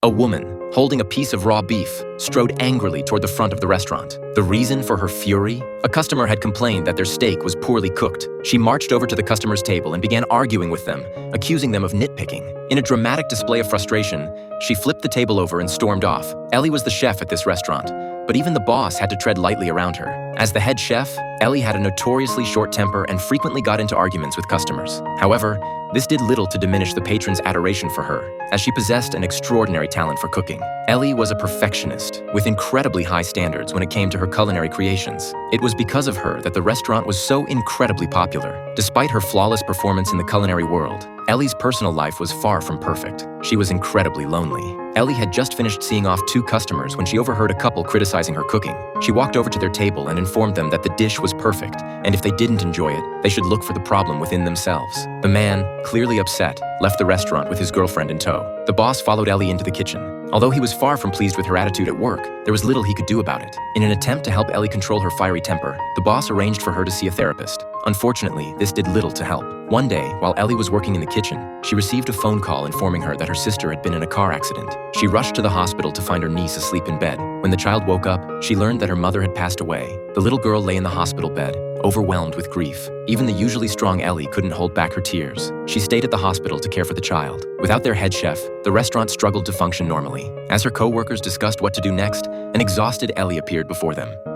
A woman, holding a piece of raw beef, strode angrily toward the front of the restaurant. The reason for her fury? A customer had complained that their steak was poorly cooked. She marched over to the customer's table and began arguing with them, accusing them of nitpicking. In a dramatic display of frustration, she flipped the table over and stormed off. Ellie was the chef at this restaurant, but even the boss had to tread lightly around her. As the head chef, Ellie had a notoriously short temper and frequently got into arguments with customers. However, this did little to diminish the patron's adoration for her, as she possessed an extraordinary talent for cooking. Ellie was a perfectionist, with incredibly high standards when it came to her culinary creations. It was because of her that the restaurant was so incredibly popular. Despite her flawless performance in the culinary world, Ellie's personal life was far from perfect. She was incredibly lonely. Ellie had just finished seeing off 2 customers when she overheard a couple criticizing her cooking. She walked over to their table and informed them that the dish was perfect, and if they didn't enjoy it, they should look for the problem within themselves. The man, clearly upset, left the restaurant with his girlfriend in tow. The boss followed Ellie into the kitchen. Although he was far from pleased with her attitude at work, there was little he could do about it. In an attempt to help Ellie control her fiery temper, the boss arranged for her to see a therapist. Unfortunately, this did little to help. One day, while Ellie was working in the kitchen, she received a phone call informing her that her sister had been in a car accident. She rushed to the hospital to find her niece asleep in bed. When the child woke up, she learned that her mother had passed away. The little girl lay in the hospital bed, overwhelmed with grief. Even the usually strong Ellie couldn't hold back her tears. She stayed at the hospital to care for the child. Without their head chef, the restaurant struggled to function normally. As her co-workers discussed what to do next, an exhausted Ellie appeared before them.